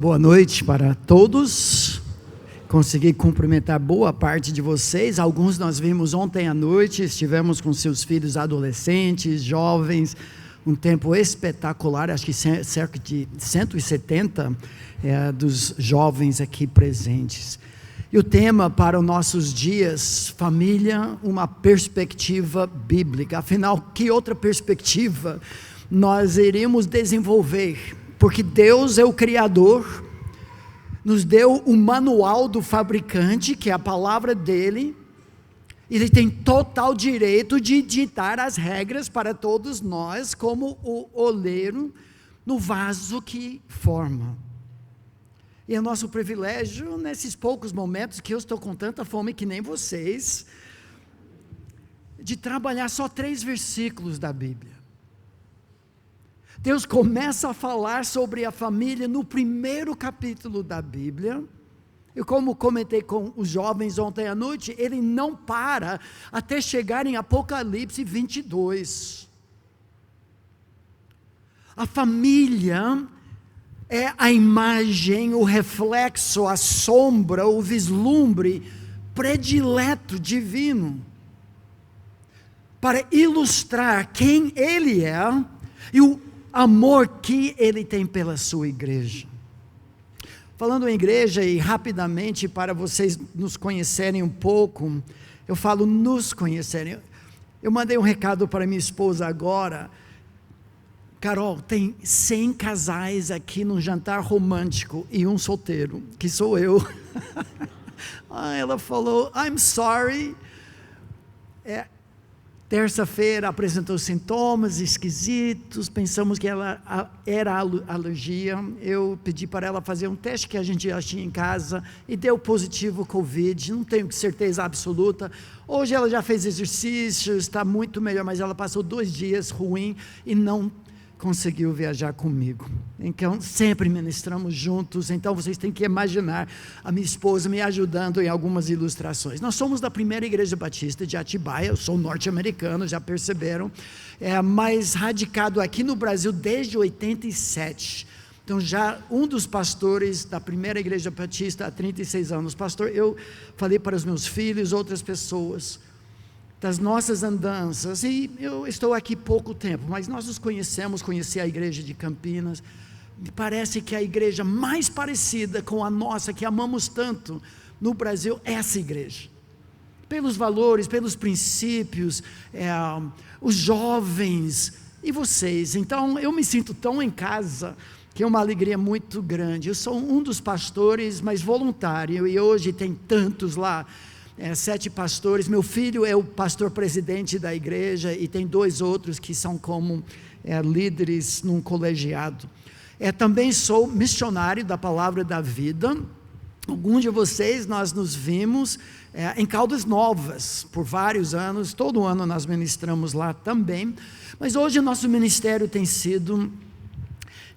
Boa noite para todos. Consegui cumprimentar boa parte de vocês. Alguns nós vimos ontem à noite, estivemos com seus filhos adolescentes, jovens, um tempo espetacular, acho que cerca de 170 dos jovens aqui presentes. E o tema para os nossos dias, família, uma perspectiva bíblica. Afinal, que outra perspectiva nós iremos desenvolver? Porque Deus é o Criador, nos deu o manual do fabricante, que é a palavra dele. Ele tem total direito de ditar as regras para todos nós, como o oleiro no vaso que forma. E é nosso privilégio, nesses poucos momentos que eu estou com tanta fome que nem vocês, de trabalhar só 3 versículos da Bíblia. Deus começa a falar sobre a família no primeiro capítulo da Bíblia. Eu, como comentei com os jovens ontem à noite, ele não para até chegar em Apocalipse 22. A família é a imagem, o reflexo, a sombra, o vislumbre predileto divino, para ilustrar quem ele é e o amor que ele tem pela sua igreja. Falando em igreja, e rapidamente para vocês nos conhecerem um pouco, eu falo nos conhecerem. Eu mandei um recado para minha esposa agora. Carol, tem 100 casais aqui no jantar romântico e um solteiro, que sou eu. Ela falou, I'm sorry. Terça-feira apresentou sintomas esquisitos, pensamos que ela era alergia. Eu pedi para ela fazer um teste que a gente já tinha em casa e deu positivo Covid, não tenho certeza absoluta. Hoje ela já fez exercícios, está muito melhor, mas ela passou 2 dias ruim e não conseguiu viajar comigo. Então sempre ministramos juntos. Então vocês têm que imaginar a minha esposa me ajudando em algumas ilustrações. Nós somos da primeira igreja batista de Atibaia. Eu sou norte-americano, já perceberam, mas radicado aqui no Brasil desde 87. Então já um dos pastores da primeira igreja batista há 36 anos. Pastor, eu falei para os meus filhos, outras pessoas, das nossas andanças, e eu estou aqui pouco tempo, mas nós nos conheci a igreja de Campinas. Me parece que a igreja mais parecida com a nossa, que amamos tanto no Brasil, é essa igreja, pelos valores, pelos princípios, os jovens e vocês. Então eu me sinto tão em casa, que é uma alegria muito grande. Eu sou um dos pastores, mas voluntário, e hoje tem tantos lá, 7 pastores. Meu filho é o pastor presidente da igreja e tem 2 outros que são como líderes num colegiado. Também sou missionário da Palavra da Vida. Alguns de vocês, nós nos vimos em Caldas Novas por vários anos. Todo ano nós ministramos lá também, mas hoje o nosso ministério tem sido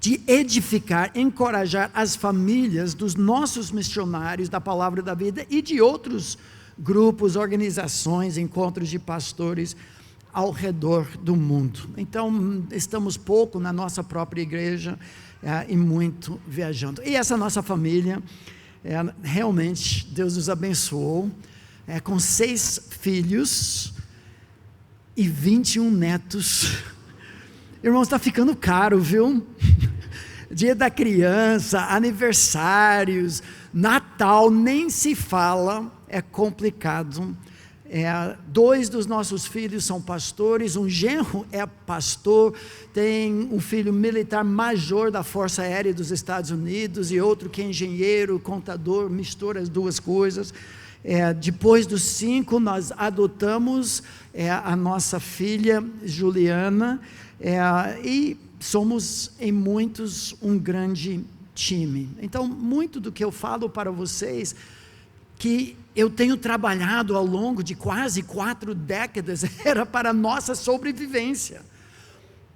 de edificar, encorajar as famílias dos nossos missionários da Palavra da Vida e de outros grupos, organizações, encontros de pastores ao redor do mundo. Então estamos pouco na nossa própria igreja e muito viajando. E essa nossa família, realmente Deus nos abençoou, com 6 filhos e 21 netos. Irmãos, está ficando caro, viu? Dia da criança, aniversários, Natal, nem se fala, é complicado. 2 dos nossos filhos são pastores, um genro é pastor, tem um filho militar major da Força Aérea dos Estados Unidos e outro que é engenheiro, contador, mistura as 2 coisas. Depois dos 5, nós adotamos a nossa filha Juliana, e somos em muitos um grande time. Então muito do que eu falo para vocês, que eu tenho trabalhado ao longo de quase 4 décadas, era para a nossa sobrevivência,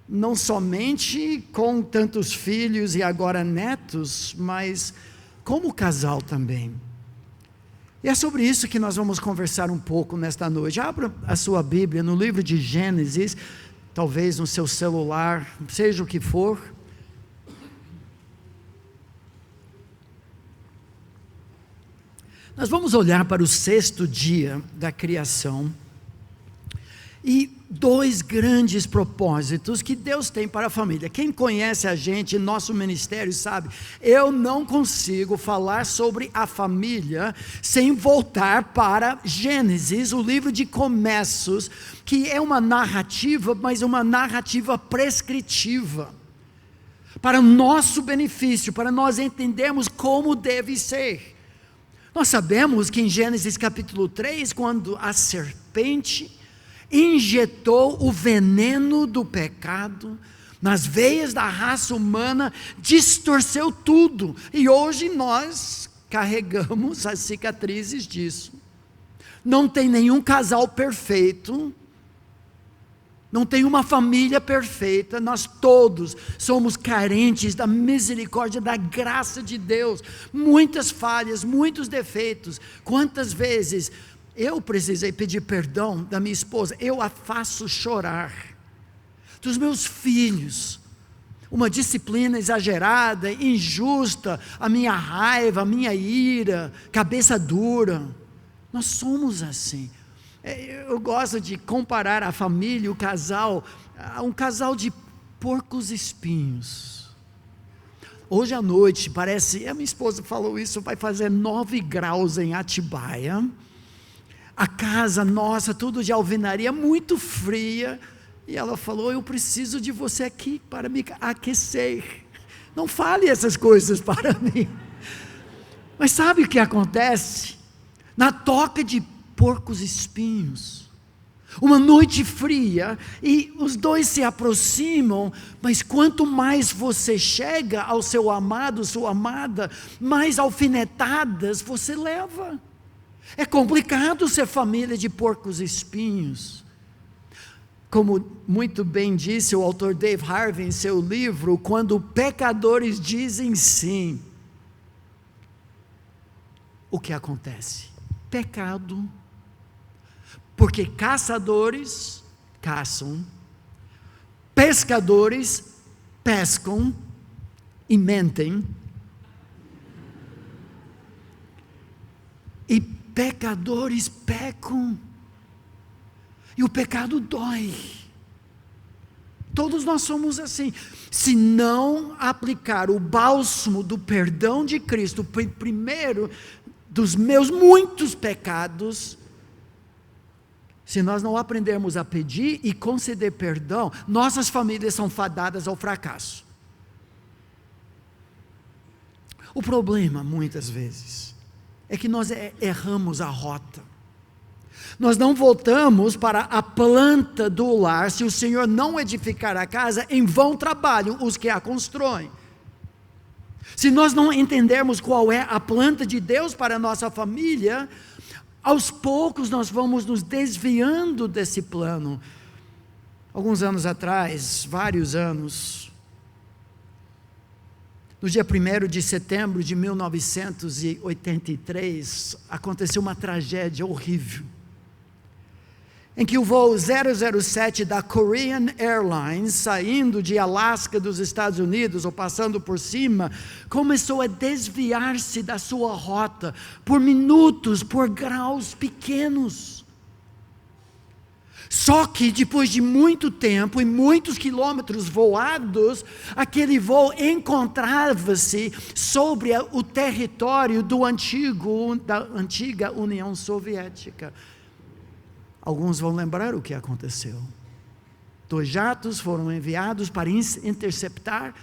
não somente com tantos filhos e agora netos, mas como casal também. E é sobre isso que nós vamos conversar um pouco nesta noite. Abra a sua Bíblia no livro de Gênesis, talvez no seu celular, seja o que for. Nós vamos olhar para o 6º dia da criação e 2 grandes propósitos que Deus tem para a família. Quem conhece a gente, nosso ministério, sabe, eu não consigo falar sobre a família sem voltar para Gênesis, o livro de começos, que é uma narrativa, mas uma narrativa prescritiva, para o nosso benefício, para nós entendermos como deve ser. Nós sabemos que em Gênesis capítulo 3, quando a serpente injetou o veneno do pecado nas veias da raça humana, distorceu tudo, e hoje nós carregamos as cicatrizes disso. Não tem nenhum casal perfeito, não tem uma família perfeita, nós todos somos carentes da misericórdia, da graça de Deus, muitas falhas, muitos defeitos. Quantas vezes eu precisei pedir perdão da minha esposa, eu a faço chorar, dos meus filhos, uma disciplina exagerada, injusta, a minha raiva, a minha ira, cabeça dura, nós somos assim. Eu gosto de comparar a família, o casal, a um casal de porcos espinhos. Hoje à noite, parece, a minha esposa falou isso, vai fazer 9 graus em Atibaia, a casa nossa, tudo de alvenaria, muito fria, e ela falou, eu preciso de você aqui para me aquecer, não fale essas coisas para mim. Mas sabe o que acontece? Na toca de porcos espinhos, uma noite fria, e os dois se aproximam, mas quanto mais você chega ao seu amado, sua amada, mais alfinetadas você leva. É complicado ser família de porcos espinhos. Como muito bem disse o autor Dave Harvey em seu livro, quando pecadores dizem sim, o que acontece? Pecado. Porque caçadores caçam, pescadores pescam e mentem, e pecadores pecam, e o pecado dói. Todos nós somos assim. Se não aplicar o bálsamo do perdão de Cristo, primeiro dos meus muitos pecados, se nós não aprendermos a pedir e conceder perdão, nossas famílias são fadadas ao fracasso. O problema, muitas vezes, é que nós erramos a rota. Nós não voltamos para a planta do lar. Se o Senhor não edificar a casa, em vão trabalham os que a constroem. Se nós não entendermos qual é a planta de Deus para a nossa família, aos poucos nós vamos nos desviando desse plano. Alguns anos atrás, vários anos, no dia 1º de setembro de 1983, aconteceu uma tragédia horrível, em que o voo 007 da Korean Airlines, saindo de Alasca dos Estados Unidos, ou passando por cima, começou a desviar-se da sua rota, por minutos, por graus pequenos. Só que depois de muito tempo e muitos quilômetros voados, aquele voo encontrava-se sobre o território da antiga União Soviética. Alguns vão lembrar o que aconteceu. 2 jatos foram enviados para interceptar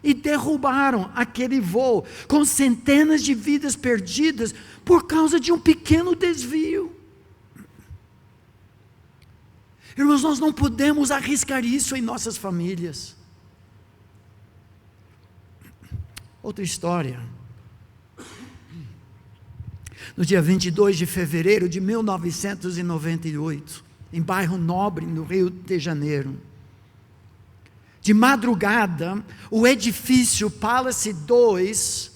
e derrubaram aquele voo, com centenas de vidas perdidas por causa de um pequeno desvio. Irmãos, nós não podemos arriscar isso em nossas famílias. Outra história. No dia 22 de fevereiro de 1998, em Bairro Nobre, no Rio de Janeiro, de madrugada, o edifício Palace 2,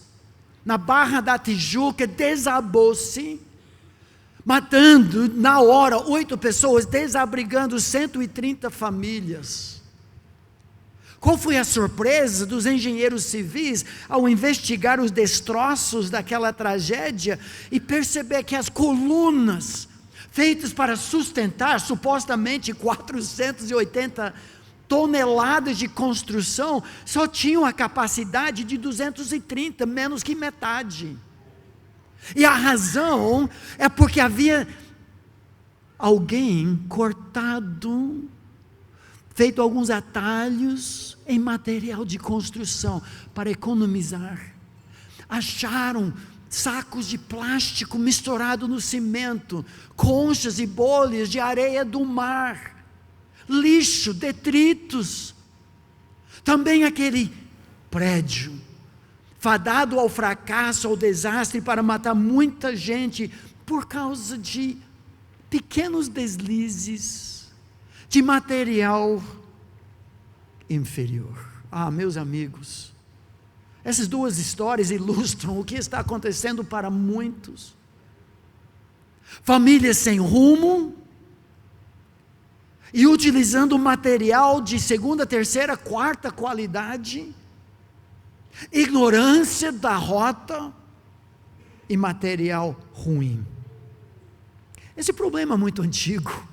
na Barra da Tijuca, desabou-se, matando na hora 8 pessoas, desabrigando 130 famílias. Qual foi a surpresa dos engenheiros civis ao investigar os destroços daquela tragédia e perceber que as colunas feitas para sustentar supostamente 480 toneladas de construção só tinham a capacidade de 230, menos que metade. E a razão é porque havia alguém cortado, feito alguns atalhos em material de construção para economizar. Acharam sacos de plástico misturado no cimento, conchas e bolhas de areia do mar, lixo, detritos. Também aquele prédio, fadado ao fracasso, ao desastre, para matar muita gente por causa de pequenos deslizes de material inferior. Meus amigos, essas duas histórias ilustram o que está acontecendo para muitos. Famílias sem rumo e utilizando material de segunda, terceira, quarta qualidade, ignorância da rota e material ruim. Esse problema é muito antigo.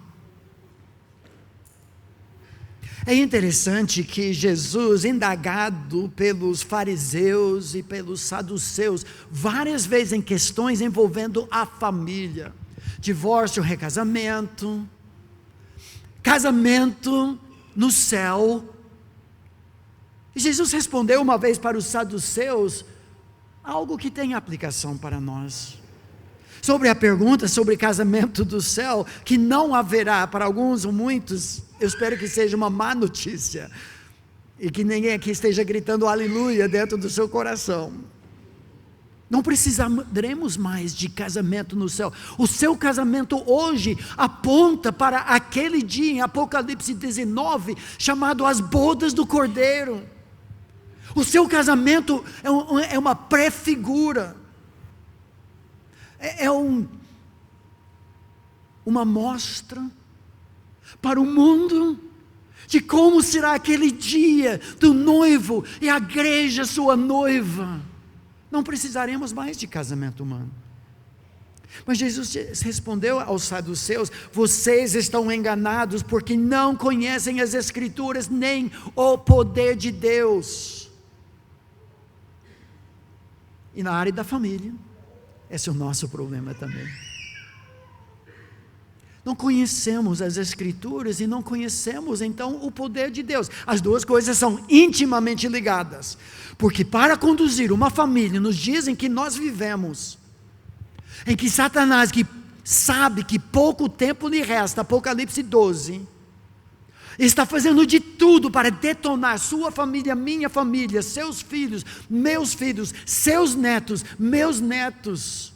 É interessante que Jesus, indagado pelos fariseus e pelos saduceus, várias vezes em questões envolvendo a família, divórcio, recasamento, casamento no céu, e Jesus respondeu uma vez para os saduceus, algo que tem aplicação para nós. Sobre a pergunta sobre casamento do céu, que não haverá para alguns ou muitos, eu espero que seja uma má notícia, e que ninguém aqui esteja gritando aleluia dentro do seu coração. Não precisaremos mais de casamento no céu. O seu casamento hoje aponta para aquele dia em Apocalipse 19, chamado as bodas do Cordeiro. O seu casamento é uma pré-figura, uma mostra para o mundo de como será aquele dia do noivo e a igreja sua noiva. Não precisaremos mais de casamento humano. Mas Jesus respondeu aos saduceus: vocês estão enganados porque não conhecem as Escrituras nem o poder de Deus. E na área da família, esse é o nosso problema também. Não conhecemos as Escrituras e não conhecemos então o poder de Deus. As duas coisas são intimamente ligadas, porque para conduzir uma família nos dias em que nós vivemos, em que Satanás, que sabe que pouco tempo lhe resta, Apocalipse 12, está fazendo de tudo para detonar sua família, minha família, seus filhos, meus filhos, seus netos, meus netos.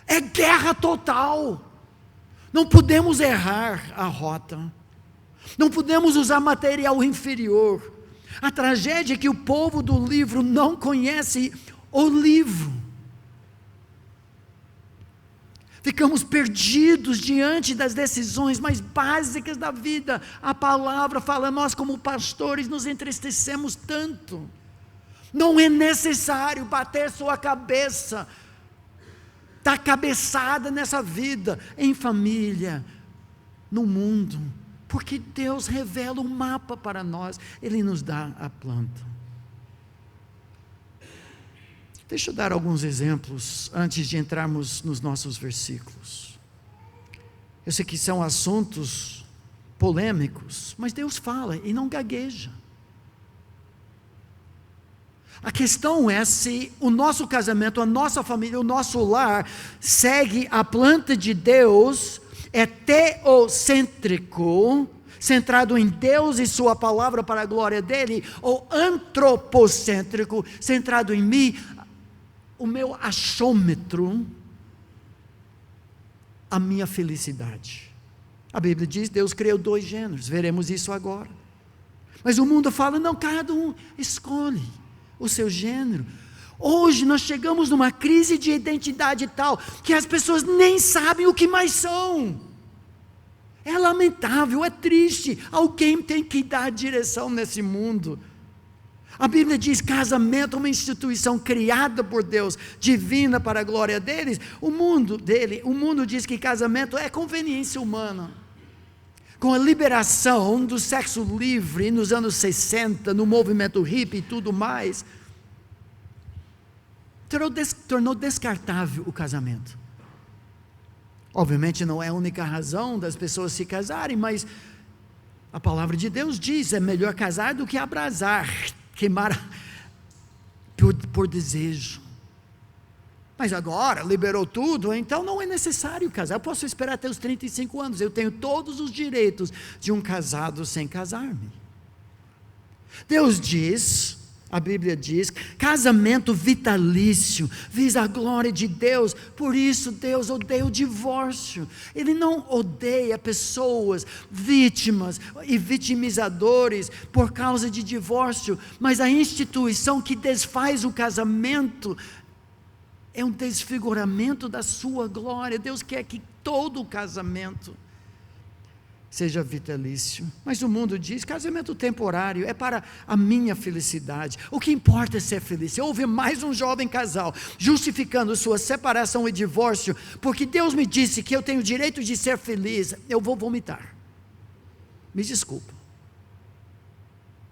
É guerra total. Não podemos errar a rota. Não podemos usar material inferior. A tragédia é que o povo do livro não conhece o livro. Ficamos perdidos diante das decisões mais básicas da vida. A palavra fala, nós como pastores nos entristecemos tanto. Não é necessário bater sua cabeça, dar cabeçada nessa vida, em família, no mundo, porque Deus revela um mapa para nós, Ele nos dá a planta. Deixa eu dar alguns exemplos antes de entrarmos nos nossos versículos. Eu sei que são assuntos polêmicos, mas Deus fala e não gagueja. A questão é se o nosso casamento, a nossa família, o nosso lar segue a planta de Deus, é teocêntrico, centrado em Deus e sua palavra para a glória dele, ou antropocêntrico, centrado em mim, o meu achômetro, a minha felicidade. A Bíblia diz, Deus criou 2 gêneros, veremos isso agora. Mas o mundo fala, não, cada um escolhe o seu gênero. Hoje nós chegamos numa crise de identidade tal, que as pessoas nem sabem o que mais são. É lamentável, é triste, alguém tem que dar direção nesse mundo. A Bíblia diz casamento é uma instituição criada por Deus, divina para a glória deles. O mundo diz que casamento é conveniência humana. Com a liberação do sexo livre nos anos 60, no movimento hippie e tudo mais, tornou descartável o casamento. Obviamente não é a única razão das pessoas se casarem, mas a palavra de Deus diz, é melhor casar do que abrasar, queimar por desejo. Mas agora liberou tudo, então não é necessário casar. Eu posso esperar até os 35 anos, eu tenho todos os direitos de um casado sem casar-me. Deus diz, a Bíblia diz, casamento vitalício, visa a glória de Deus. Por isso Deus odeia o divórcio. Ele não odeia pessoas vítimas e vitimizadores por causa de divórcio, mas a instituição que desfaz o casamento é um desfiguramento da sua glória. Deus quer que todo o casamento seja vitalício. Mas o mundo diz, casamento temporário, é para a minha felicidade. O que importa é ser feliz. Houve mais um jovem casal justificando sua separação e divórcio, porque Deus me disse que eu tenho o direito de ser feliz. Eu vou vomitar. Me desculpa.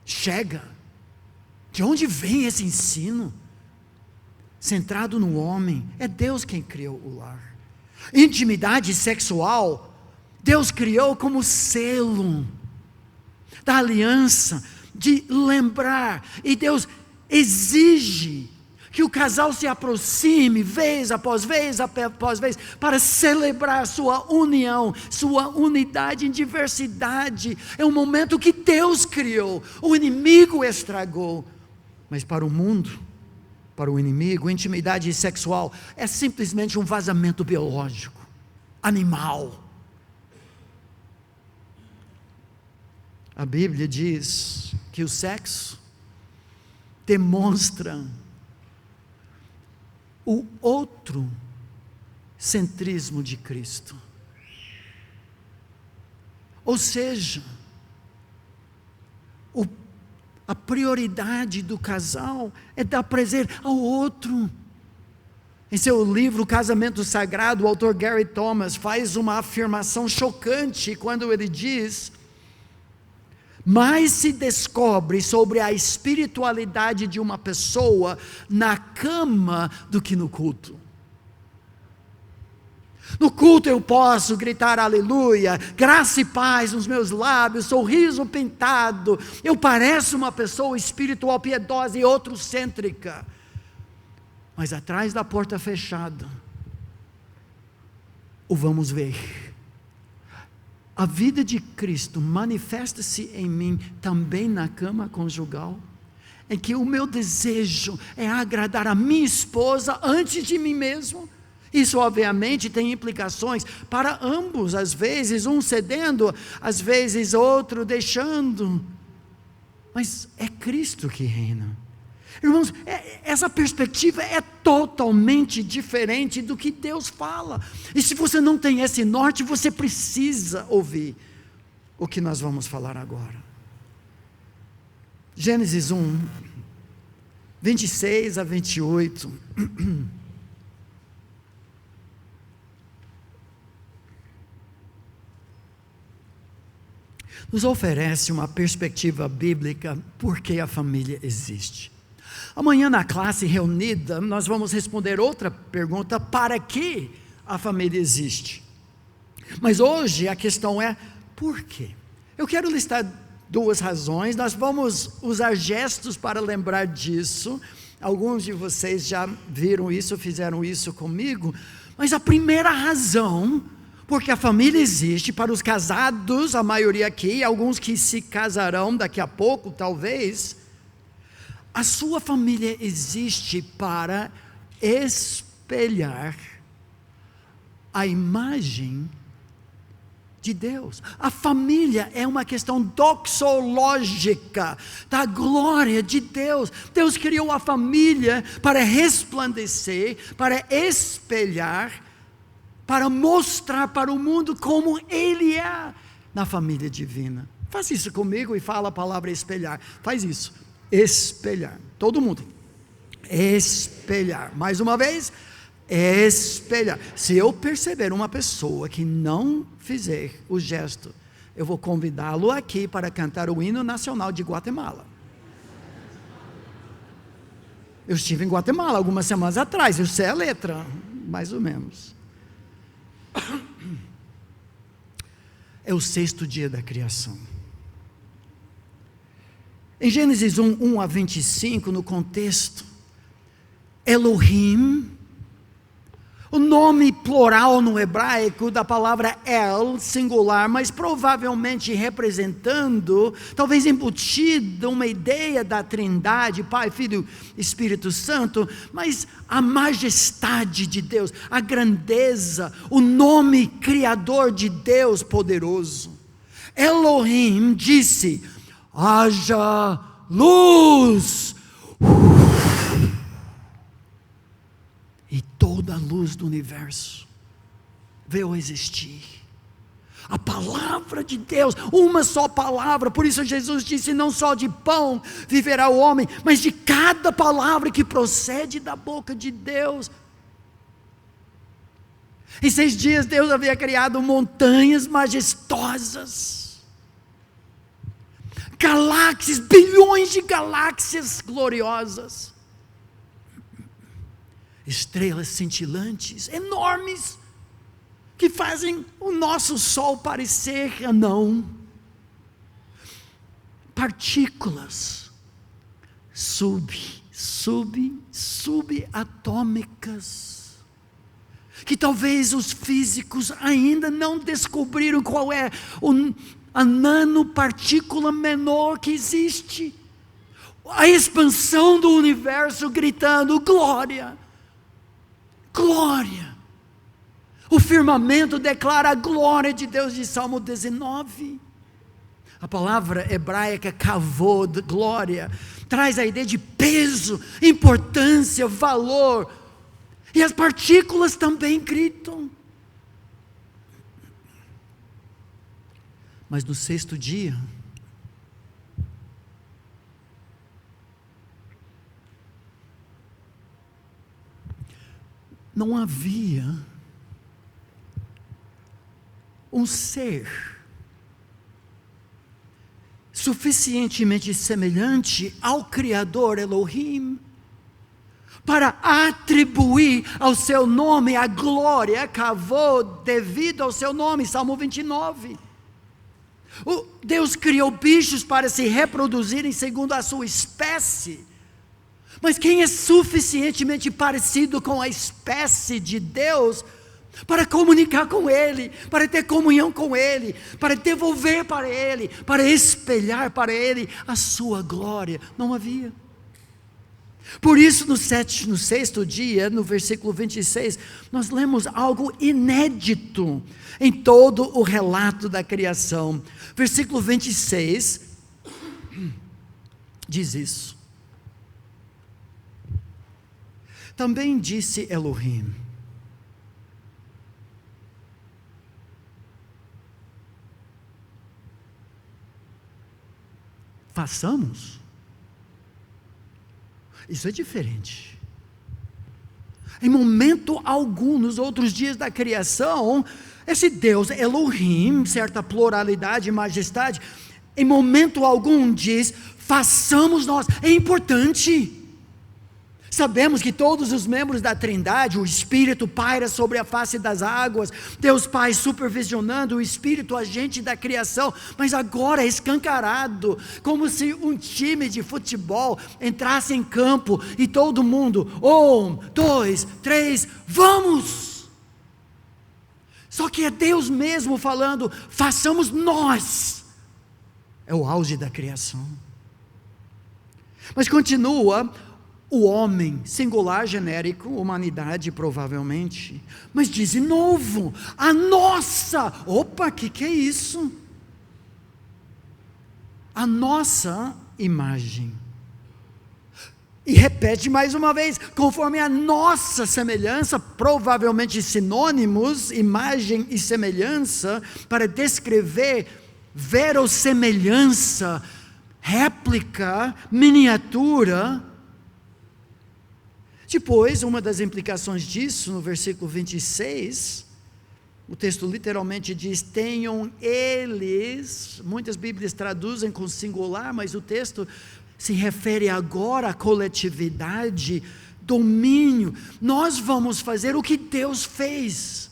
Chega. De onde vem esse ensino? Centrado no homem, é Deus quem criou o lar. Intimidade sexual, Deus criou como selo da aliança, de lembrar, e Deus exige que o casal se aproxime vez após vez, para celebrar sua união, sua unidade em diversidade. É um momento que Deus criou, o inimigo estragou, mas para o mundo, para o inimigo, intimidade sexual é simplesmente um vazamento biológico, animal. A Bíblia diz que o sexo demonstra o outro centrismo de Cristo. Ou seja, a prioridade do casal é dar prazer ao outro. Em seu livro Casamento Sagrado, o autor Gary Thomas faz uma afirmação chocante quando ele diz: mais se descobre sobre a espiritualidade de uma pessoa na cama do que no culto. No culto eu posso gritar aleluia, graça e paz nos meus lábios, sorriso pintado, eu pareço uma pessoa espiritual, piedosa e outrocêntrica, mas atrás da porta fechada, o vamos ver. A vida de Cristo manifesta-se em mim também na cama conjugal, em que o meu desejo é agradar a minha esposa antes de mim mesmo. Isso obviamente tem implicações para ambos, às vezes um cedendo, às vezes outro deixando, mas é Cristo que reina. Irmãos, essa perspectiva é totalmente diferente do que Deus fala, e se você não tem esse norte, você precisa ouvir o que nós vamos falar agora. Gênesis 1, 26 a 28, nos oferece uma perspectiva bíblica por que a família existe. Amanhã na classe reunida, nós vamos responder outra pergunta: para que a família existe? Mas hoje a questão é, por quê? Eu quero listar duas razões, nós vamos usar gestos para lembrar disso. Alguns de vocês já viram isso, fizeram isso comigo, mas a primeira razão porque a família existe para os casados, a maioria aqui, alguns que se casarão daqui a pouco, talvez. A sua família existe para espelhar a imagem de Deus. A família é uma questão doxológica da glória de Deus. Deus criou a família para resplandecer, para espelhar, para mostrar para o mundo como Ele é na família divina. Faz isso comigo e fala a palavra espelhar. Faz isso. espelhar. Todo mundo. Espelhar. Mais uma vez, espelhar. Se eu perceber uma pessoa que não fizer o gesto, eu vou convidá-lo aqui para cantar o hino nacional de Guatemala. Eu estive em Guatemala algumas semanas atrás, eu sei a letra, mais ou menos. É o 6º dia da criação. Em Gênesis 1 a 25, no contexto, Elohim, o nome plural no hebraico da palavra El, singular, mas provavelmente representando, talvez embutido, uma ideia da Trindade, Pai, Filho, Espírito Santo, mas a majestade de Deus, a grandeza, o nome criador de Deus poderoso. Elohim disse: haja luz. E toda a luz do universo veio a existir. A palavra de Deus, uma só palavra. Por isso Jesus disse: não só de pão viverá o homem, mas de cada palavra que procede da boca de Deus. Em 6 dias Deus havia criado montanhas majestosas, galáxias, bilhões de galáxias gloriosas, estrelas cintilantes, enormes, que fazem o nosso sol parecer anão, partículas subatômicas, que talvez os físicos ainda não descobriram qual é a nanopartícula menor que existe. A expansão do universo gritando: glória, glória. O firmamento declara a glória de Deus, de Salmo 19. A palavra hebraica kavod, glória, traz a ideia de peso, importância, valor. E as partículas também gritam. Mas no 6º dia, não havia um ser suficientemente semelhante ao Criador Elohim para atribuir ao seu nome a glória, kavod, devido ao seu nome. Salmo 29. Deus criou bichos para se reproduzirem segundo a sua espécie. Mas quem é suficientemente parecido com a espécie de Deus para comunicar com Ele, para ter comunhão com Ele, para devolver para Ele, para espelhar para Ele a sua glória? Não havia. Por isso no 6º dia, no versículo 26, nós lemos algo inédito em todo o relato da criação. Versículo 26 diz isso: também disse Elohim: façamos. Isso é diferente. Em momento algum, nos outros dias da criação, esse Deus Elohim, certa pluralidade e majestade, em momento algum diz: façamos nós. É importante. Sabemos que todos os membros da Trindade, o Espírito paira sobre a face das águas, Deus Pai supervisionando, o Espírito agente da criação, mas agora é escancarado, como se um time de futebol entrasse em campo e todo mundo, 1, 2, 3, vamos! Só que é Deus mesmo falando: façamos nós. É o auge da criação. Mas continua o homem, singular, genérico, humanidade provavelmente, mas diz de novo: a nossa. Opa, que é isso? A nossa imagem. E repete mais uma vez: conforme a nossa semelhança, provavelmente sinônimos, imagem e semelhança, para descrever verossemelhança, réplica, miniatura. Depois, uma das implicações disso, no versículo 26, o texto literalmente diz: tenham eles, muitas Bíblias traduzem com singular, mas o texto se refere agora à coletividade, domínio. Nós vamos fazer o que Deus fez.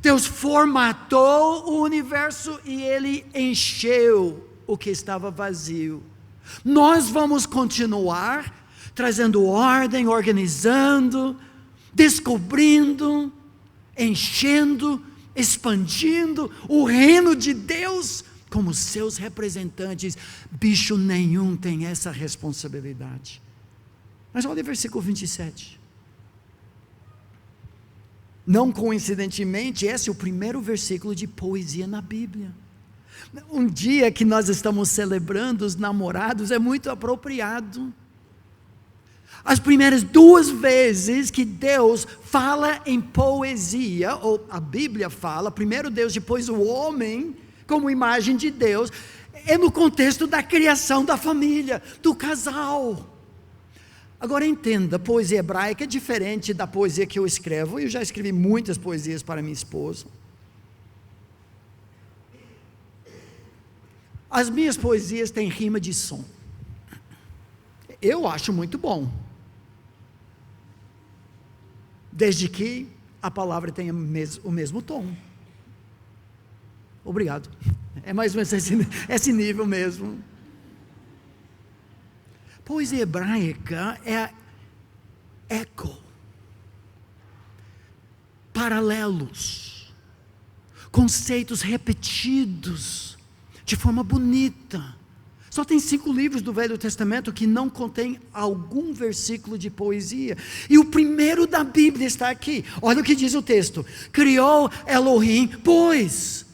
Deus formatou o universo e Ele encheu o que estava vazio. Nós vamos continuar trazendo ordem, organizando, descobrindo, enchendo, expandindo o reino de Deus como seus representantes. Bicho nenhum tem essa responsabilidade. Mas olha o versículo 27. Não coincidentemente, esse é o primeiro versículo de poesia na Bíblia. Um dia que nós estamos celebrando os namorados é muito apropriado. As primeiras 2 vezes que Deus fala em poesia, ou a Bíblia fala, primeiro Deus, depois o homem, como imagem de Deus, é no contexto da criação da família, do casal. Agora entenda, a poesia hebraica é diferente da poesia que eu escrevo. Eu já escrevi muitas poesias para minha esposa. As minhas poesias têm rima de som. Eu acho muito bom, desde que a palavra tenha o mesmo tom. Obrigado. É mais ou menos esse nível mesmo. Poesia hebraica é eco, paralelos, conceitos repetidos de forma bonita. Só tem 5 livros do Velho Testamento que não contém algum versículo de poesia. E o primeiro da Bíblia está aqui. Olha o que diz o texto: criou Elohim, pois,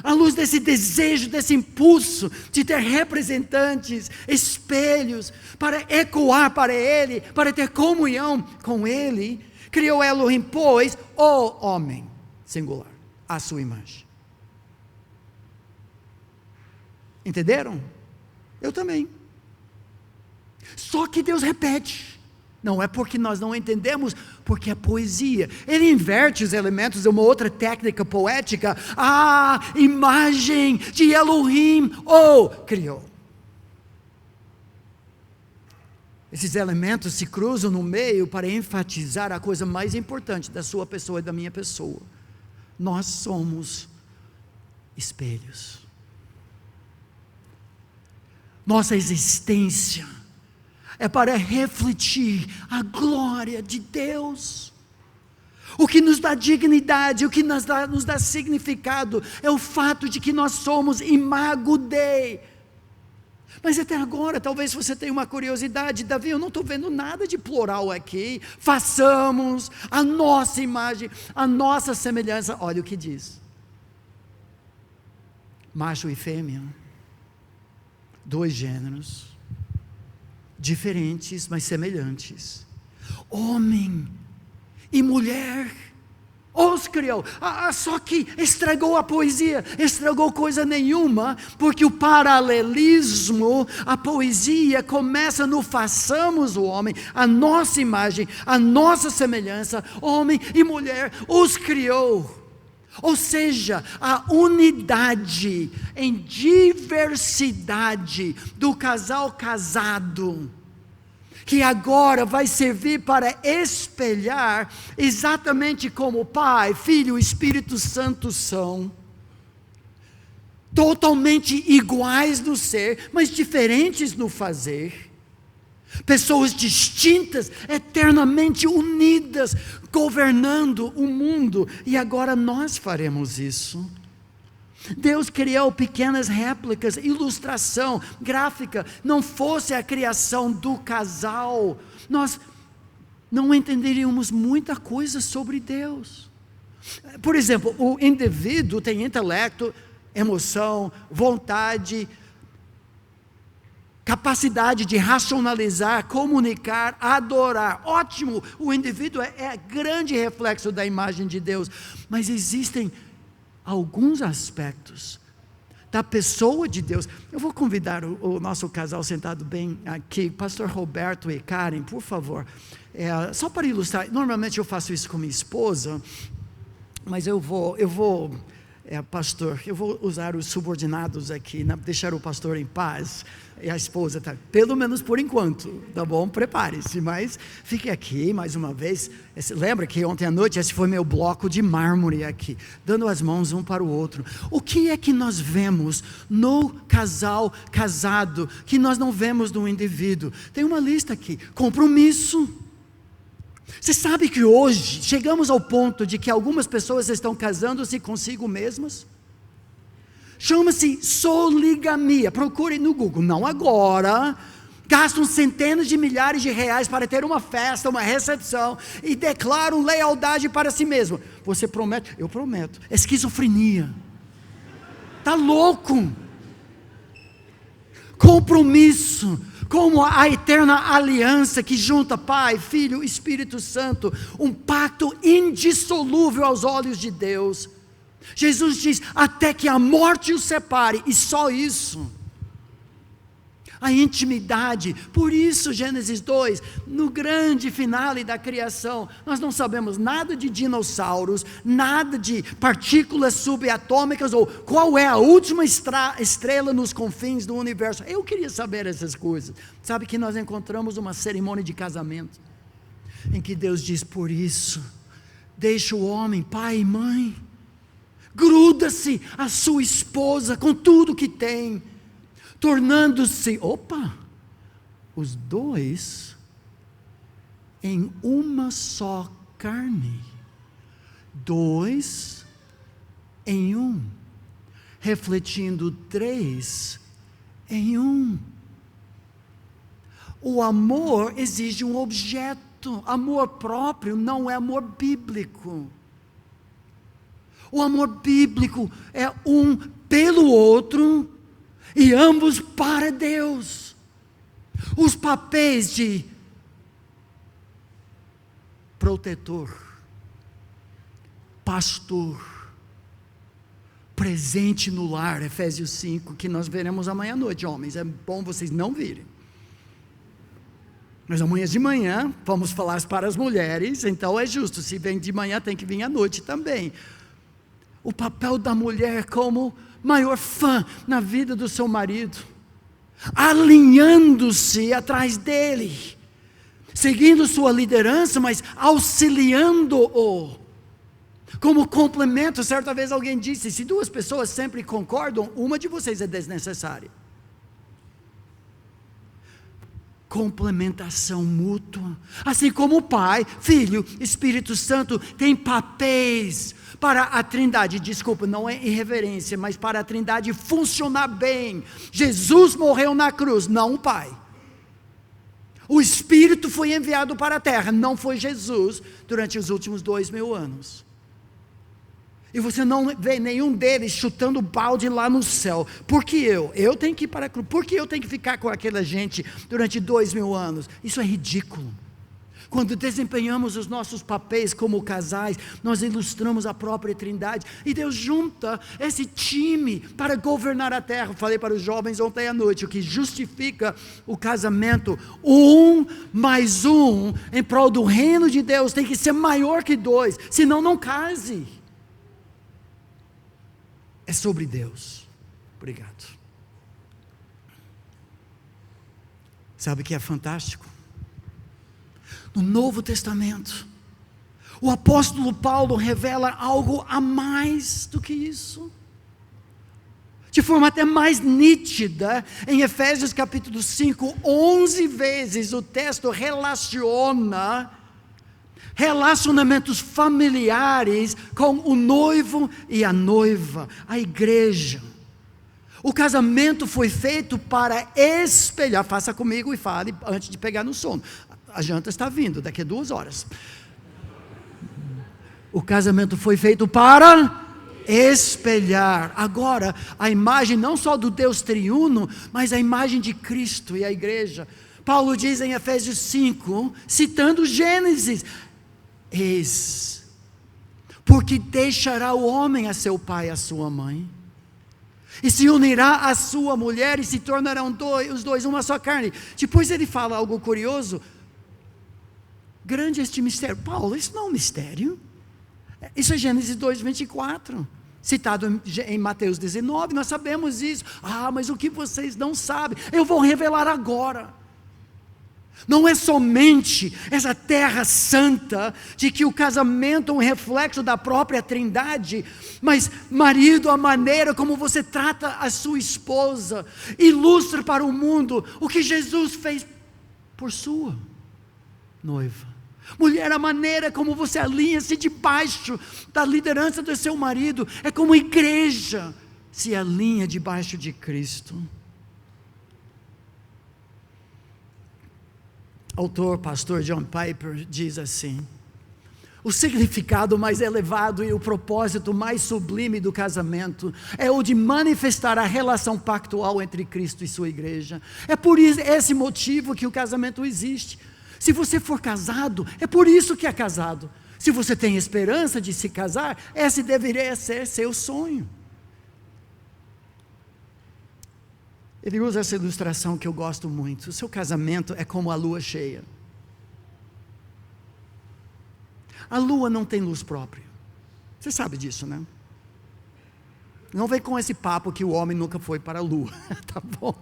à luz desse desejo, desse impulso de ter representantes, espelhos, para ecoar para Ele, para ter comunhão com Ele, criou Elohim, pois, o homem, singular, à sua imagem. Entenderam? Eu também. Só que Deus repete. Não é porque nós não entendemos, porque é poesia. Ele inverte os elementos de uma outra técnica poética. A imagem de Elohim o criou. Esses elementos se cruzam no meio para enfatizar a coisa mais importante da sua pessoa e da minha pessoa. Nós somos espelhos. Nossa existência é para refletir a glória de Deus. O que nos dá dignidade, o que nos dá significado, é o fato de que nós somos imago Dei. Mas até agora, talvez você tenha uma curiosidade: Davi, eu não estou vendo nada de plural aqui. Façamos a nossa imagem, a nossa semelhança. Olha o que diz: macho e fêmea, 2 gêneros, diferentes, mas semelhantes. Homem e mulher os criou. Só que estragou a poesia, estragou coisa nenhuma, porque o paralelismo, a poesia começa no façamos o homem, a nossa imagem, a nossa semelhança. Homem e mulher os criou. Ou seja, a unidade em diversidade do casal casado, que agora vai servir para espelhar exatamente como o Pai, Filho e Espírito Santo são, totalmente iguais no ser, mas diferentes no fazer. Pessoas distintas, eternamente unidas, governando o mundo, e agora nós faremos isso. Deus criou pequenas réplicas, ilustração gráfica. Não fosse a criação do casal, nós não entenderíamos muita coisa sobre Deus. Por exemplo, o indivíduo tem intelecto, emoção, vontade, capacidade de racionalizar, comunicar, adorar. Ótimo, o indivíduo é grande reflexo da imagem de Deus, mas existem alguns aspectos da pessoa de Deus. Eu vou convidar o nosso casal sentado bem aqui, pastor Roberto e Karen, por favor. Só para ilustrar, normalmente eu faço isso com minha esposa, mas eu vou pastor, eu vou usar os subordinados aqui, deixar o pastor em paz, e a esposa, tá, pelo menos por enquanto, tá bom? Prepare-se, mas fique aqui mais uma vez. Lembra que ontem à noite esse foi meu bloco de mármore aqui, dando as mãos um para o outro. O que é que nós vemos no casal casado, que nós não vemos no indivíduo? Tem uma lista aqui: compromisso. Você sabe que hoje chegamos ao ponto de que algumas pessoas estão casando-se consigo mesmas? Chama-se soligamia. Procure no Google. Não agora. Gastam centenas de milhares de reais para ter uma festa, uma recepção, e declaram lealdade para si mesmo. Você promete? Eu prometo. É esquizofrenia. Está louco. Compromisso. Como a eterna aliança que junta Pai, Filho, Espírito Santo, um pacto indissolúvel aos olhos de Deus. Jesus diz, até que a morte os separe, e só isso. A intimidade. Por isso Gênesis 2, no grande finale da criação, nós não sabemos nada de dinossauros, nada de partículas subatômicas, ou qual é a última estrela nos confins do universo. Eu queria saber essas coisas. Sabe que nós encontramos uma cerimônia de casamento, em que Deus diz, por isso, deixa o homem, pai e mãe, gruda-se a sua esposa com tudo que tem, tornando-se, os dois em uma só carne. Dois em um, refletindo três em um. O amor exige um objeto. Amor próprio não é amor bíblico. O amor bíblico é um pelo outro, e ambos para Deus. Os papéis de protetor, pastor, presente no lar, Efésios 5, que nós veremos amanhã à noite, homens. É bom vocês não virem. Mas amanhã de manhã vamos falar para as mulheres, então é justo, se vem de manhã tem que vir à noite também. O papel da mulher como maior fã na vida do seu marido, alinhando-se atrás dele, seguindo sua liderança, mas auxiliando-o, como complemento. Certa vez alguém disse, se duas pessoas sempre concordam, uma de vocês é desnecessária. Complementação mútua, assim como o Pai, Filho, Espírito Santo tem papéis para a Trindade, desculpa, não é irreverência, mas para a Trindade funcionar bem. Jesus morreu na cruz, não o Pai. O Espírito foi enviado para a terra, não foi Jesus, durante os últimos 2000 anos. E você não vê nenhum deles chutando balde lá no céu. Porque eu tenho que ir para a cruz, porque eu tenho que ficar com aquela gente durante 2000 anos. Isso é ridículo. Quando desempenhamos os nossos papéis como casais, nós ilustramos a própria Trindade, e Deus junta esse time para governar a terra. Falei para os jovens ontem à noite, o que justifica o casamento, 1 mais 1 em prol do reino de Deus tem que ser maior que 2, senão não case. É sobre Deus. Obrigado. Sabe o que é fantástico? No Novo Testamento, o apóstolo Paulo revela algo a mais do que isso, de forma até mais nítida. Em Efésios capítulo 5, 11 vezes o texto relaciona relacionamentos familiares com o noivo e a noiva, a igreja. O casamento foi feito para espelhar, faça comigo e fale antes de pegar no sono. A janta está vindo, daqui a 2 horas. O casamento foi feito para espelhar. Agora, a imagem não só do Deus triuno, mas a imagem de Cristo e a igreja. Paulo diz em Efésios 5, citando Gênesis, porque deixará o homem a seu pai e a sua mãe, E se unirá à sua mulher e se tornarão os dois uma só carne. Depois ele fala algo curioso. Grande este mistério. Paulo, isso não é um mistério. Isso é Gênesis 2:24. Citado em Mateus 19, nós sabemos isso. Mas o que vocês não sabem, eu vou revelar agora. Não é somente essa terra santa, de que o casamento é um reflexo da própria Trindade, mas marido, a maneira como você trata a sua esposa, ilustra para o mundo o que Jesus fez por sua noiva. Mulher, a maneira como você alinha-se debaixo da liderança do seu marido, é como a igreja se alinha debaixo de Cristo. Autor, pastor John Piper diz assim: o significado mais elevado e o propósito mais sublime do casamento é o de manifestar a relação pactual entre Cristo e sua igreja. É por esse motivo que o casamento existe. Se você for casado, é por isso que é casado. Se você tem esperança de se casar, esse deveria ser seu sonho. Ele usa essa ilustração que eu gosto muito. O seu casamento é como a lua cheia. A lua não tem luz própria. Você sabe disso, né? Não vem com esse papo que o homem nunca foi para a lua. Tá bom?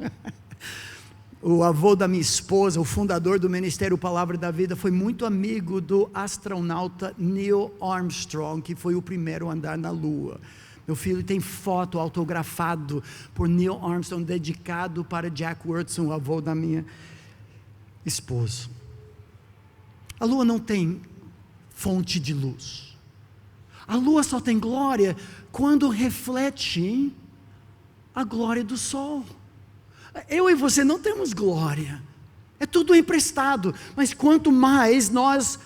O avô da minha esposa, o fundador do Ministério Palavra da Vida, foi muito amigo do astronauta Neil Armstrong, que foi o primeiro a andar na lua. Meu filho tem foto autografado por Neil Armstrong, dedicado para Jack Wurtson, o avô da minha esposa. A lua não tem fonte de luz. A lua só tem glória quando reflete a glória do sol. Eu e você não temos glória. É tudo emprestado. Mas quanto mais nós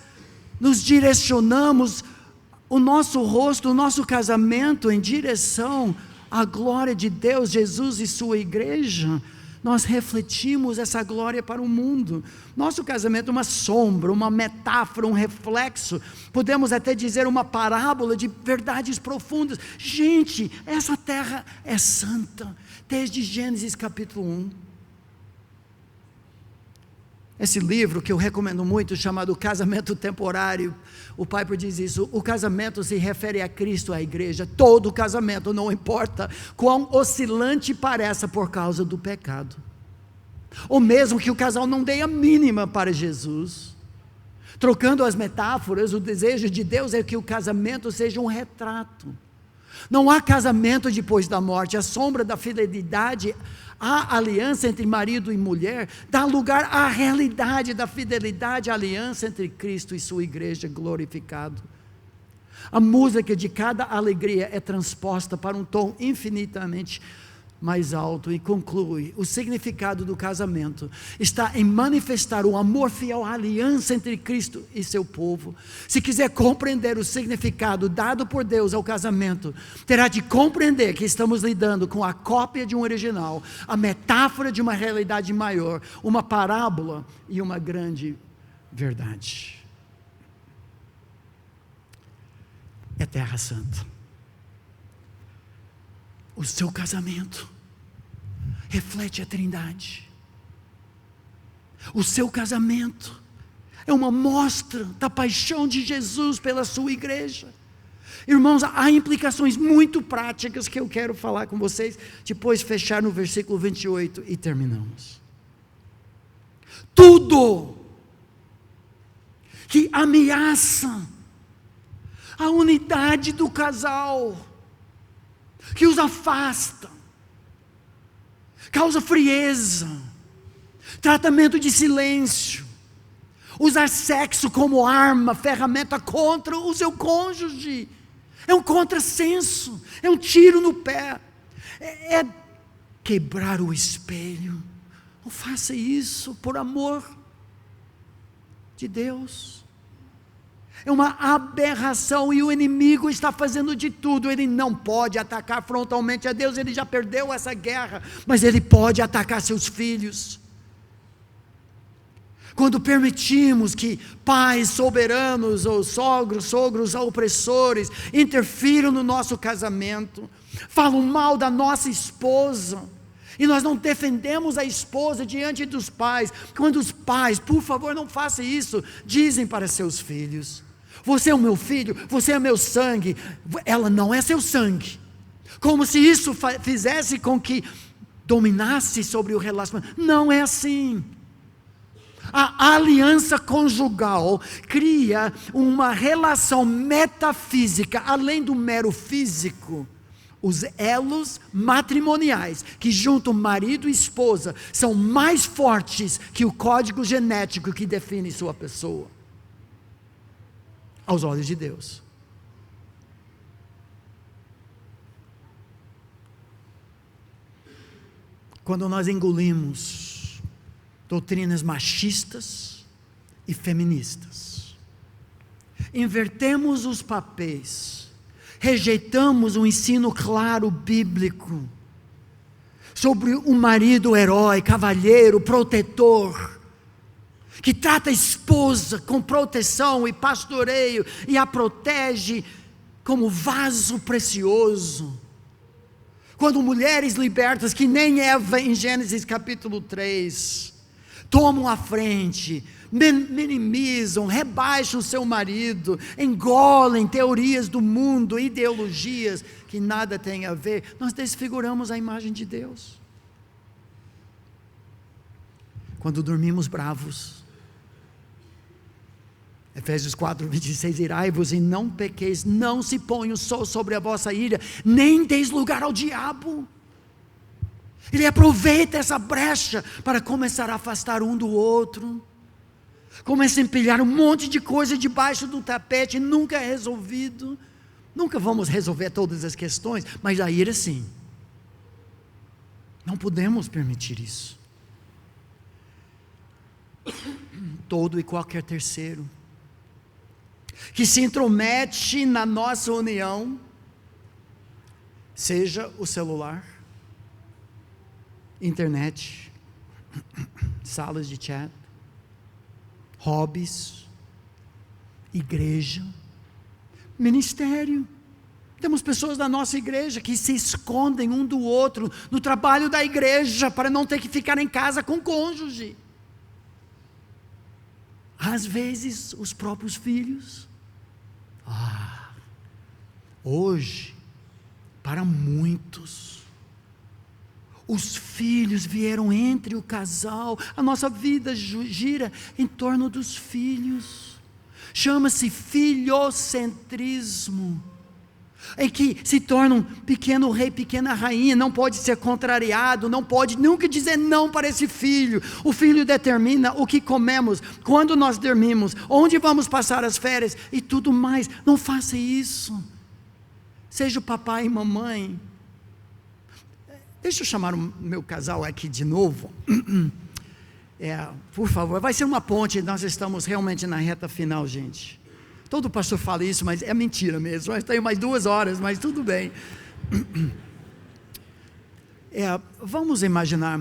nos direcionamos o nosso rosto, o nosso casamento em direção à glória de Deus, Jesus e sua igreja, nós refletimos essa glória para o mundo. Nosso casamento é uma sombra, uma metáfora, um reflexo, podemos até dizer uma parábola de verdades profundas. Gente, essa terra é santa, desde Gênesis capítulo 1. Esse livro que eu recomendo muito, chamado Casamento Temporário, o Piper diz isso: o casamento se refere a Cristo, à igreja. Todo casamento, não importa quão oscilante pareça por causa do pecado, ou mesmo que o casal não dê a mínima para Jesus. Trocando as metáforas, o desejo de Deus é que o casamento seja um retrato. Não há casamento depois da morte. A sombra da fidelidade, a aliança entre marido e mulher, dá lugar à realidade da fidelidade, a aliança entre Cristo e sua igreja glorificado. A música de cada alegria é transposta para um tom infinitamente mais alto, e conclui: o significado do casamento está em manifestar o amor fiel à aliança entre Cristo e seu povo. Se quiser compreender o significado dado por Deus ao casamento, terá de compreender que estamos lidando com a cópia de um original, a metáfora de uma realidade maior, uma parábola e uma grande verdade. É terra santa. O seu casamento reflete a Trindade. O seu casamento é uma mostra da paixão de Jesus pela sua igreja. Irmãos, há implicações muito práticas que eu quero falar com vocês, depois fechar no versículo 28 e terminamos. Tudo que ameaça a unidade do casal, que os afasta, causa frieza, tratamento de silêncio, usar sexo como arma, ferramenta contra o seu cônjuge, é um contrassenso, é um tiro no pé, é quebrar o espelho. Não faça isso, por amor de Deus. É uma aberração, e o inimigo está fazendo de tudo. Ele não pode atacar frontalmente a Deus, ele já perdeu essa guerra, mas ele pode atacar seus filhos. Quando permitimos que pais soberanos ou sogros opressores interfiram no nosso casamento, falam mal da nossa esposa, e nós não defendemos a esposa diante dos pais, quando os pais, por favor não faça isso, dizem para seus filhos: você é o meu filho, você é meu sangue, ela não é seu sangue, como se isso fizesse com que dominasse sobre o relacionamento. Não é assim. A aliança conjugal cria uma relação metafísica, além do mero físico. Os elos matrimoniais que juntam marido e esposa são mais fortes que o código genético que define sua pessoa, aos olhos de Deus. Quando nós engolimos doutrinas machistas e feministas, invertemos os papéis, rejeitamos o ensino claro bíblico sobre um marido herói, cavalheiro, protetor, que trata a esposa com proteção e pastoreio e a protege como vaso precioso. Quando mulheres libertas, que nem Eva em Gênesis capítulo 3, tomam a frente, minimizam, rebaixam seu marido, engolem teorias do mundo, ideologias que nada têm a ver, nós desfiguramos a imagem de Deus. Quando dormimos bravos, Efésios 4:26, irai-vos e não pequeis, não se ponha o sol sobre a vossa ira, nem deis lugar ao diabo. Ele aproveita essa brecha para começar a afastar um do outro, começa a empilhar um monte de coisa debaixo do tapete, nunca é resolvido. Nunca vamos resolver todas as questões, mas a ira sim. Não podemos permitir isso. Todo e qualquer terceiro que se intromete na nossa união, seja o celular, internet, salas de chat, hobbies, igreja, ministério. Temos pessoas da nossa igreja que se escondem um do outro no trabalho da igreja para não ter que ficar em casa com o cônjuge. Às vezes os próprios filhos. Hoje, para muitos, os filhos vieram entre o casal, a nossa vida gira em torno dos filhos, chama-se filiocentrismo, em que se torna um pequeno rei, pequena rainha, não pode ser contrariado, não pode nunca dizer não para esse filho. O filho determina o que comemos, quando nós dormimos, onde vamos passar as férias e tudo mais. Não faça isso. Seja o papai e mamãe. Deixa eu chamar o meu casal aqui de novo. Por favor, vai ser uma ponte, nós estamos realmente na reta final, gente. Todo pastor fala isso, mas é mentira mesmo. Nós temos mais 2 horas, mas tudo bem. Vamos imaginar,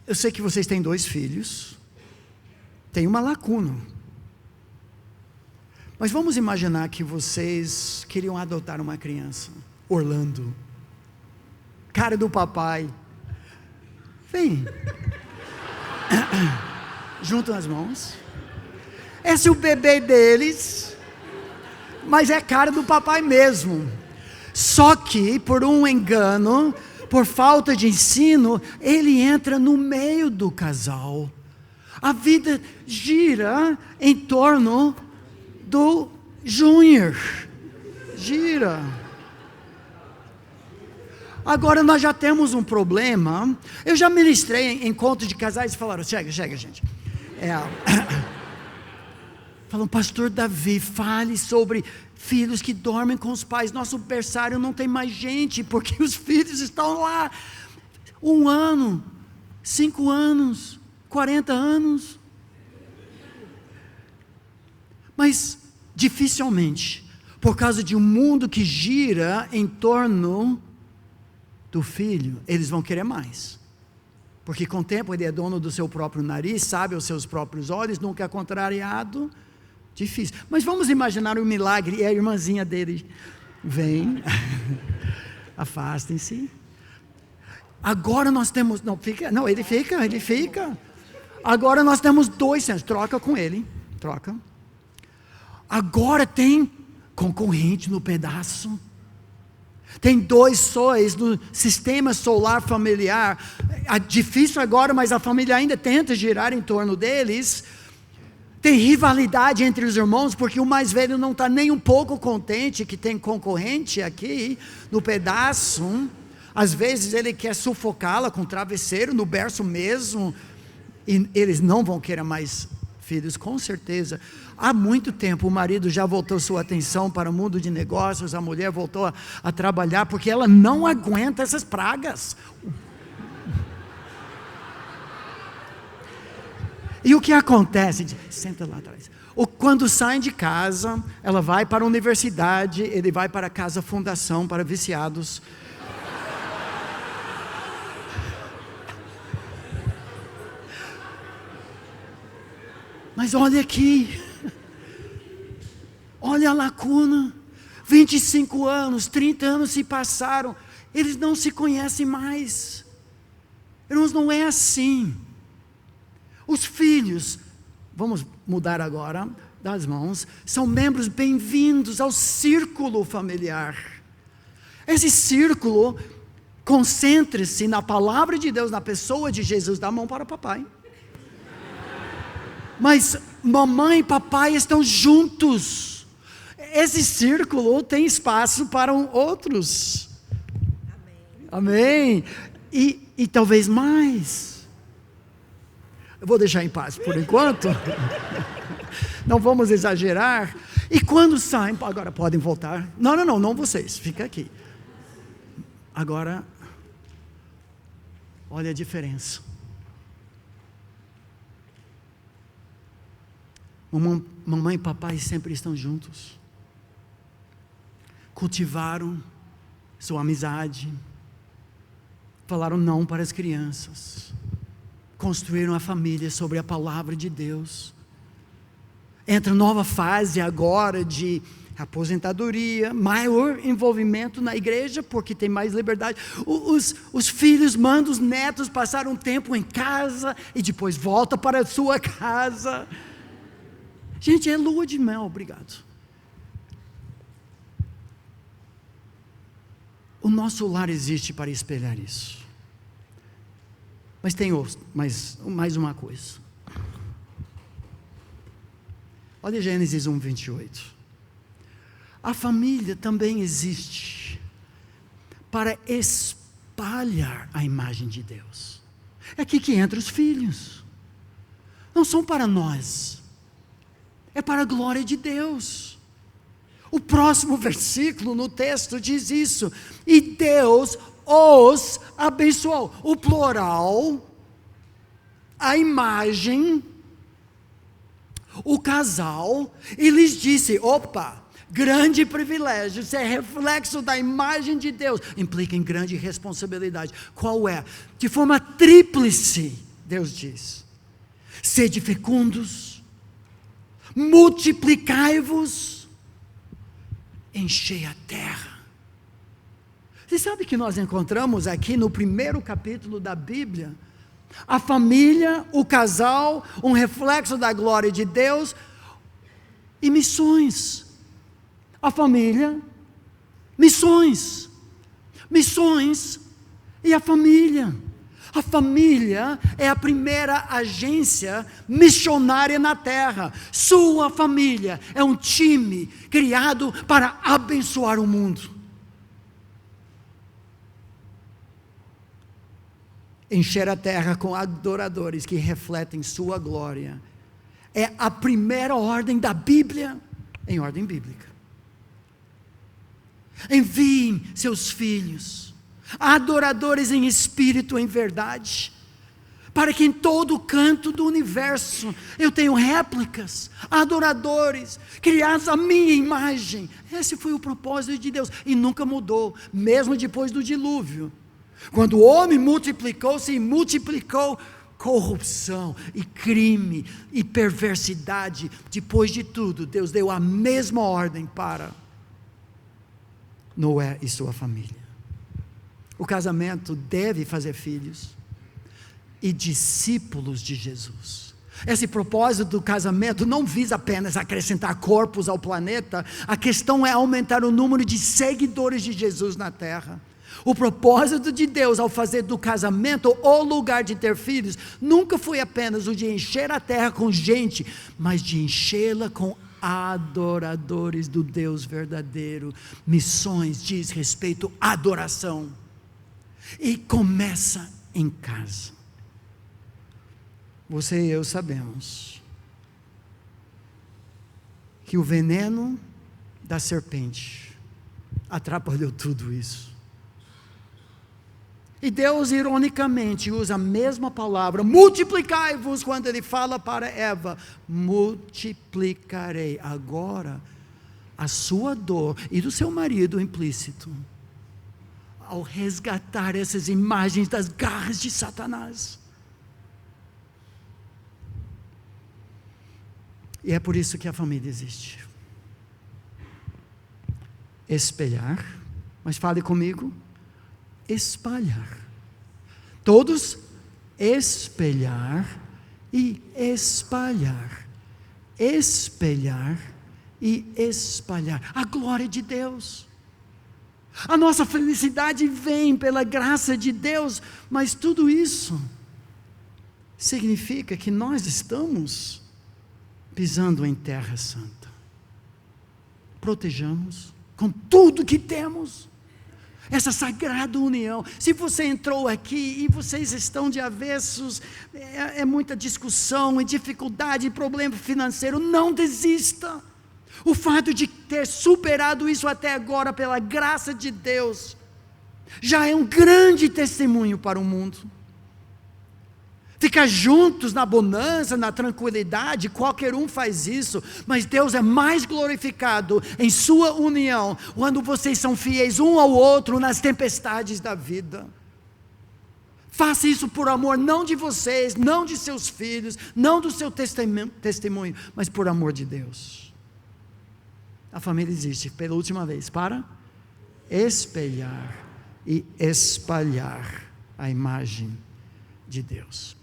eu sei que vocês têm 2 filhos, tem uma lacuna, mas vamos imaginar que vocês queriam adotar uma criança. Orlando, cara do papai, vem, juntam as mãos. Esse é o bebê deles, mas é cara do papai mesmo. Só que por um engano, por falta de ensino, ele entra no meio do casal. A vida gira em torno do Júnior. Gira. Agora nós já temos um problema. Eu já ministrei em encontros de casais e falaram: chega gente. Falam: pastor Davi, fale sobre filhos que dormem com os pais. Nosso berçário não tem mais gente, porque os filhos estão lá 1 ano, 5 anos, 40 anos. Mas dificilmente, por causa de um mundo que gira em torno do filho, eles vão querer mais. porque com o tempo ele é dono do seu próprio nariz, sabe aos seus próprios olhos, nunca é contrariado. Difícil. Mas vamos imaginar um milagre, e a irmãzinha dele vem, afastem-se. Agora nós temos, ele fica. Agora nós temos 2 centros, troca com ele, troca. Agora tem concorrente no pedaço. Tem 2 sóis no sistema solar familiar. É difícil agora, mas a família ainda tenta girar em torno deles. Tem rivalidade entre os irmãos, porque o mais velho não está nem um pouco contente que tem concorrente aqui no pedaço. Às vezes ele quer sufocá-la com travesseiro no berço mesmo. E eles não vão querer mais filhos, com certeza. Há muito tempo o marido já voltou sua atenção para o mundo de negócios, a mulher voltou a trabalhar, porque ela não aguenta essas pragas. E o que acontece? Senta lá atrás. Quando saem de casa, ela vai para a universidade, ele vai para a casa fundação para viciados. Mas olha aqui, olha a lacuna, 25 anos, 30 anos se passaram, eles não se conhecem mais. Irmãos, não é assim. Os filhos, vamos mudar agora das mãos, são membros bem-vindos ao círculo familiar. Esse círculo, concentre-se na palavra de Deus, na pessoa de Jesus, dá a mão para o papai. Mas mamãe e papai estão juntos. Esse círculo tem espaço para outros. Amém. E talvez mais. Eu vou deixar em paz por enquanto. Não vamos exagerar. E quando saem, agora podem voltar. Não vocês, fica aqui. Agora, olha a diferença. Mamãe e papai sempre estão juntos. Cultivaram sua amizade. Falaram não para as crianças. Construíram a família sobre a palavra de Deus. Entra nova fase agora de aposentadoria, maior envolvimento na igreja, porque tem mais liberdade. Os filhos mandam os netos passar um tempo em casa e depois volta para a sua casa. Gente, é lua de mel, obrigado. O nosso lar existe para espelhar isso. Mas tem mais uma coisa. Olha Gênesis 1:28. A família também existe para espalhar a imagem de Deus. É aqui que entram os filhos. Não são para nós. É para a glória de Deus. O próximo versículo no texto diz isso. E Deus os abençoou. O plural, a imagem, o casal, e lhes disse: opa, grande privilégio, isso é reflexo da imagem de Deus, implica em grande responsabilidade. Qual é? De forma tríplice, Deus diz: sede fecundos, multiplicai-vos, enchei a terra. Você sabe que nós encontramos aqui no primeiro capítulo da Bíblia, a família, o casal, um reflexo da glória de Deus, e missões. A família, missões e a família. A família é a primeira agência missionária na terra. Sua família é um time criado para abençoar o mundo. Encher a terra com adoradores que refletem sua glória. É a primeira ordem da Bíblia, em ordem bíblica. Enviem seus filhos, adoradores em espírito, em verdade, para que em todo canto do universo eu tenha réplicas, adoradores, criados à minha imagem. Esse foi o propósito de Deus, e nunca mudou, mesmo depois do dilúvio. Quando o homem multiplicou-se e multiplicou corrupção e crime e perversidade, depois de tudo, Deus deu a mesma ordem para Noé e sua família. O casamento deve fazer filhos e discípulos de Jesus. Esse propósito do casamento não visa apenas acrescentar corpos ao planeta, a questão é aumentar o número de seguidores de Jesus na terra. O propósito de Deus ao fazer do casamento o lugar de ter filhos, nunca foi apenas o de encher a terra com gente, mas de enchê-la com adoradores do Deus verdadeiro. Missões diz respeito à adoração, e começa em casa. Você e eu sabemos que o veneno da serpente atrapalhou tudo isso. E Deus, ironicamente, usa a mesma palavra, multiplicai-vos, quando Ele fala para Eva, multiplicarei agora a sua dor e do seu marido implícito, ao resgatar essas imagens das garras de Satanás. E é por isso que a família existe. Espelhar, mas fale comigo, espalhar. Todos espelhar e espalhar. Espelhar e espalhar a glória de Deus. A nossa felicidade vem pela graça de Deus, mas tudo isso significa que nós estamos pisando em terra santa. Protejamos com tudo que temos essa sagrada união. Se você entrou aqui e vocês estão de avessos, é muita discussão e dificuldade e problema financeiro, não desista. O fato de ter superado isso até agora pela graça de Deus já é um grande testemunho para o mundo. Ficar juntos na bonança, na tranquilidade, qualquer um faz isso, mas Deus é mais glorificado em sua união, quando vocês são fiéis um ao outro nas tempestades da vida. Faça isso por amor, não de vocês, não de seus filhos, não do seu testemunho, mas por amor de Deus. A família existe, pela última vez, para espelhar e espalhar a imagem de Deus.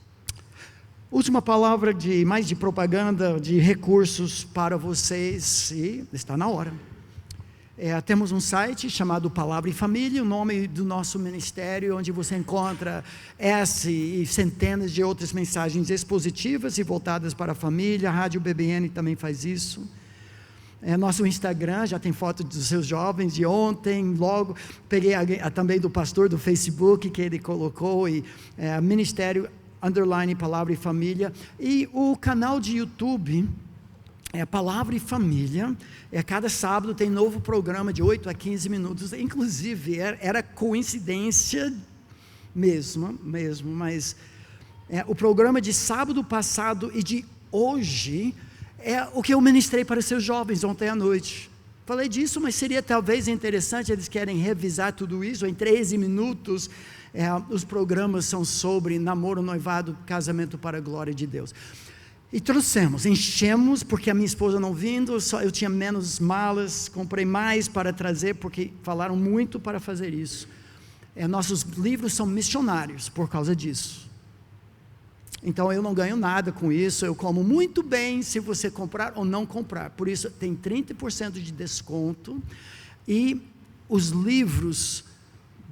Última palavra mais de propaganda, de recursos para vocês, e está na hora. Temos um site chamado Palavra e Família, o nome do nosso ministério, onde você encontra essa e centenas de outras mensagens expositivas e voltadas para a família. A Rádio BBN também faz isso. Nosso Instagram já tem foto dos seus jovens de ontem, logo peguei também do pastor do Facebook que ele colocou, e Ministério _ Palavra e Família, e o canal de YouTube Palavra e Família. Cada sábado tem novo programa de 8 a 15 minutos, inclusive era coincidência mesmo, mas o programa de sábado passado e de hoje é o que eu ministrei para seus jovens ontem à noite. Falei disso, mas seria talvez interessante, eles querem revisar tudo isso em 13 minutos. Os programas são sobre namoro, noivado, casamento para a glória de Deus. E enchemos, porque a minha esposa não vindo, eu tinha menos malas, comprei mais para trazer, porque falaram muito para fazer isso. Nossos livros são missionários por causa disso. Então eu não ganho nada com isso, eu como muito bem se você comprar ou não comprar. Por isso tem 30% de desconto, e os livros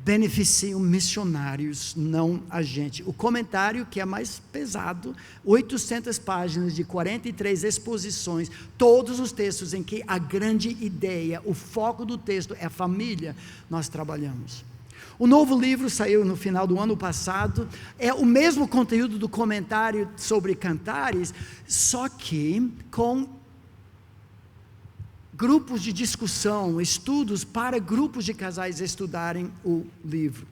beneficiam missionários, não a gente. O comentário, que é mais pesado, 800 páginas de 43 exposições, todos os textos em que a grande ideia, o foco do texto é a família, nós trabalhamos. O novo livro saiu no final do ano passado, é o mesmo conteúdo do comentário sobre Cantares, só que com grupos de discussão, estudos para grupos de casais estudarem o livro.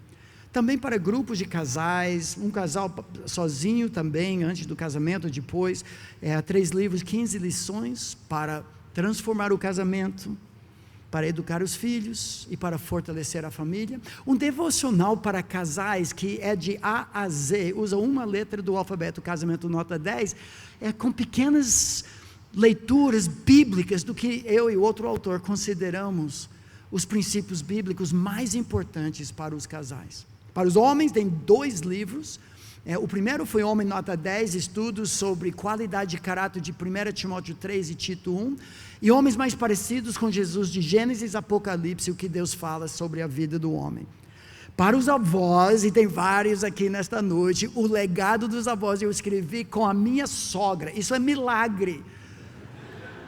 Também para grupos de casais, um casal sozinho também, antes do casamento, depois. 3 livros, 15 lições para transformar o casamento. para educar os filhos e para fortalecer a família. Um devocional para casais que é de A a Z, usa uma letra do alfabeto, casamento nota 10, com pequenas leituras bíblicas do que eu e outro autor consideramos os princípios bíblicos mais importantes para os casais. Para os homens tem 2 livros. O primeiro foi Homem Nota 10, estudos sobre qualidade de caráter de 1 Timóteo 3 e Tito 1, e Homens Mais Parecidos com Jesus, de Gênesis, Apocalipse, o que Deus fala sobre a vida do homem. Para os avós, e tem vários aqui nesta noite, o legado dos avós eu escrevi com a minha sogra, isso é milagre,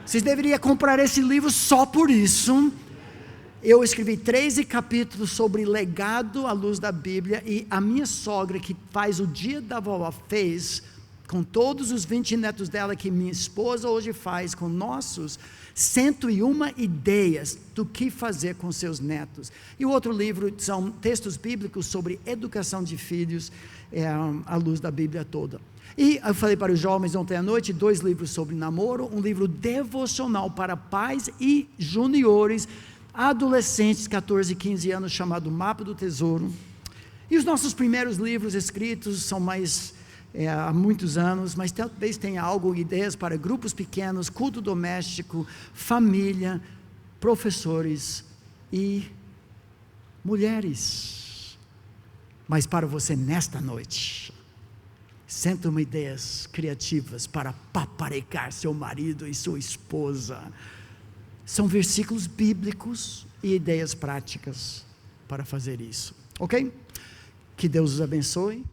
vocês deveriam comprar esse livro só por isso. Eu escrevi 13 capítulos sobre legado à luz da Bíblia, e a minha sogra, que faz o dia da vovó, fez com todos os 20 netos dela, que minha esposa hoje faz com nossos, 101 ideias do que fazer com seus netos. E o outro livro são textos bíblicos sobre educação de filhos, à luz da Bíblia toda. E eu falei para os jovens ontem à noite, 2 livros sobre namoro, um livro devocional para pais e juniores, adolescentes, 14 e 15 anos, chamado Mapa do Tesouro. E os nossos primeiros livros escritos são mais há muitos anos, mas talvez tenha algo, ideias para grupos pequenos, culto doméstico, família, professores e mulheres. Mas para você nesta noite, 101 ideias criativas para paparecar seu marido e sua esposa. São versículos bíblicos e ideias práticas para fazer isso, ok? Que Deus os abençoe.